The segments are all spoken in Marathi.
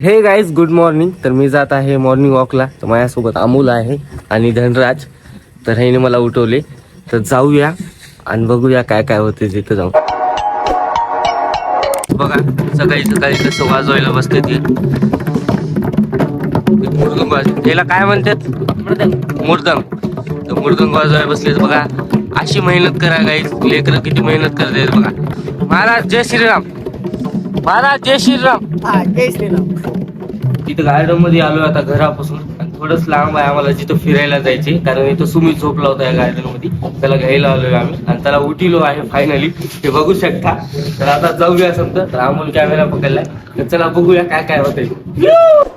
हे गाईज गुड मॉर्निंग. तर मी जात आहे मॉर्निंग वॉकला. तर माझ्यासोबत अमोल आहे आणि धनराज. तर ह्याने मला उठवले. तर जाऊया आणि बघूया काय काय होते तिथं जाऊन. बघा सकाळी सकाळी कसं वाजवायला बसते ते मृदंग. याला काय म्हणतात? मृदंग. तर मृदंग वाजवायला बसले. बघा अशी मेहनत करा गाईज. लेकरं किती मेहनत करतात बघा. महाराज जय श्रीराम. महाराज जय श्रीराम. जय श्रीराम. इथं गार्डन मध्ये आलोय आता घरापासून. आणि थोडंच लांब आहे आम्हाला जिथं फिरायला जायचे. कारण इथं सुमित झोपला होता या गार्डन मध्ये. त्याला घ्यायला आलोय आम्ही आणि त्याला उठिलो आहे फायनली. हे बघू शकता. तर आता जाऊया समजा. तर अमोल कॅमेरा पकडलाय. तर चला बघूया काय काय होतंय.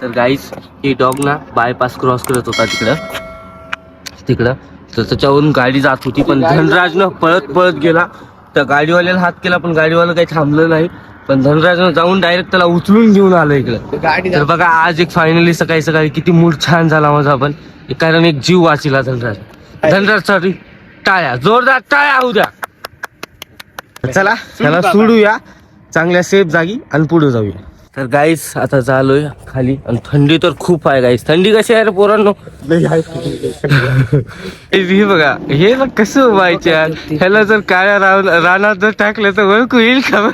तर गाईस ही डॉग ना बायपास क्रॉस करत होता तिकडं. तर त्याच्यावरून गाडी जात होती. पण धनराजनं पळत गेला. तर गाडीवाल्याला हात केला पण गाडीवाला काही थांबलं नाही. पण धनराजनं जाऊन डायरेक्ट त्याला उचलून घेऊन आलं इकडं. तर बघा आज एक फायनली सकाळी सकाळी किती मूड छान झाला माझा. पण कारण एक जीव वाचला धनराजसाठी. टाळ्या, जोरदार टाळ्या होऊ द्या. चला त्याला सोडूया चांगल्या सेफ जागी आणि पुढे जाऊया. तर गाईस आता चालूय खाली. आणि थंडी तर खूप आहे गाईस. थंडी कशी आहे रे पोरांनो? हे बघा हे ना कसं व्हायच्या. ह्याला जर काळ्या रानात जर टाकलं तर ओळखू येईल का?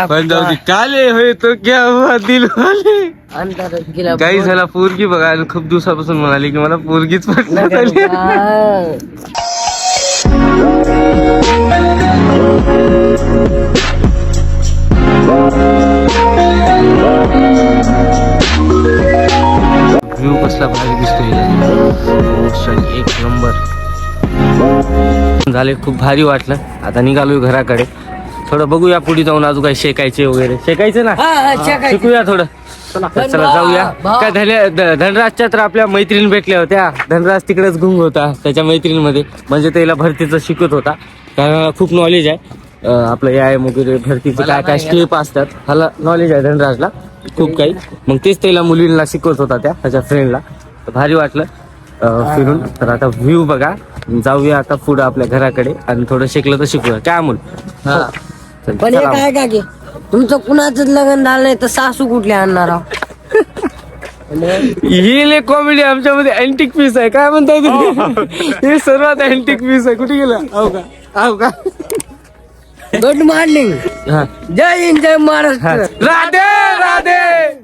पण जाऊ दे. काले होय तो क्या हुआ दिल वाले. काही झाला पोरगी बघा. खूप दिवसापासून म्हणाली की मला पोरगीच पटणार झाली. व्ह्यू कसला भारी दिसतोय. एक नंबर झाले. खूप भारी वाटलं. आता निघालोय घराकडे. थोडं बघूया पुढे जाऊन अजून काही शेकायचे वगैरे. शेकायचे ना शिकूया थोडं. चला जाऊया. काय धनराजच्या तर आपल्या मैत्रीण भेटल्या होत्या. धनराज तिकडेच गुंग होता त्याच्या मैत्रिणीमध्ये. म्हणजे त्याला भरतीचं शिकत होता. त्याला खूप नॉलेज आहे आपलं याय वगैरे भरतीचे काय काय स्टेप असतात. ह्याला नॉलेज आहे धनराजला खूप काही. मग तेच त्याला मुलींना शिकवत होता त्याच्या फ्रेंडला. भारी वाटलं फिरून. तर आता व्ह्यू बघा. जाऊया आता पुढं आपल्या घराकडे आणि थोडं शिकलं तर शिकूया. काय अमोल? पण हे काय का की तुमचं कुणाच लग्न झालं नाही तर सासू कुठले आणणार आहो? ही कॉमेडी आमच्यामध्ये अँटिक पीस आहे. काय म्हणताय तुम्ही? हे सर्वात अँटिक पीस आहे. कुठे गेला? हो का गुड मॉर्निंग. जय हिंद जय महाराष्ट्र. राधे राधे.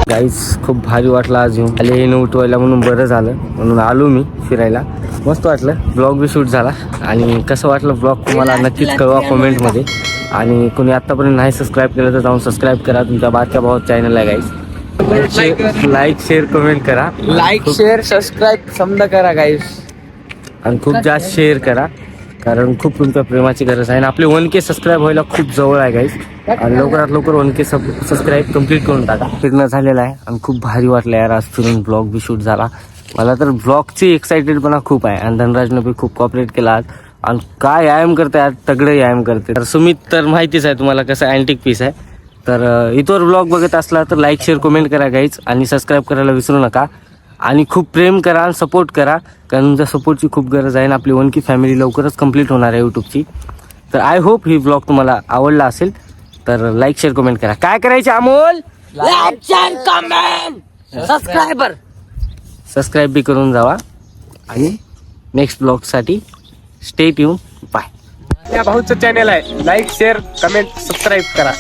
गाईस खूप भारी वाटलं आज येऊन. आले हे उठवायला म्हणून बरं झालं. म्हणून आलो मी फिरायला. मस्त वाटलं. ब्लॉग बी शूट झाला. आणि कसं वाटलं ब्लॉग तुम्हाला नक्कीच कळवा कमेंटमध्ये. आणि कोणी आतापर्यंत नाही सबस्क्राईब केलं तर जाऊन सबस्क्राईब करा. तुमच्या बारक्या भावात चॅनल आहे गाईस. लाईक शेअर कमेंट करा. लाईक शेअर सबस्क्राईब समजा करा गाईस. आणि खूप जास्त शेअर करा. कारण खूप तुमच्या प्रेमाची गरज आहे. आणि आपले 1K सबस्क्राईब व्हायला खूप जवळ आहे गाईस. आणि लवकरात लवकर 1K सबस्क्राईब कम्प्लीट करून टाका. फिरणं झालेलं आहे आणि खूप भारी वाटलं यार आज फिरून. ब्लॉग बी शूट झाला. मला तर ब्लॉगची एक्साइटेडपणा खूप आहे. आणि धनराजनं बी खूप कॉपरेट केला आज. आणि काय व्यायाम करते आज. तगडं व्यायाम करते. तर सुमित तर माहितीच आहे तुम्हाला कसं अँटिक पीस आहे. तर इथवर ब्लॉग बघत असला तर लाईक शेअर कमेंट करा गाईज. आणि सबस्क्राईब करायला विसरू नका. आणि खूप प्रेम करा आणि सपोर्ट करा. कारण तुमच्या सपोर्टची खूप गरज आहे. आणि आपली 1K फॅमिली लवकरच कंप्लीट होणार आहे यूट्यूबची. तर आय होप ही ब्लॉग तुम्हाला आवडला असेल. तर लाईक शेअर कमेंट करा. काय करायचे Amol? Like share comment subscribe बी करून जावा. आणि नेक्स्ट ब्लॉगसाठी स्टे ट्यून. बाय. या भाऊचं चॅनल आहे. लाईक शेअर कमेंट सबस्क्राईब करा.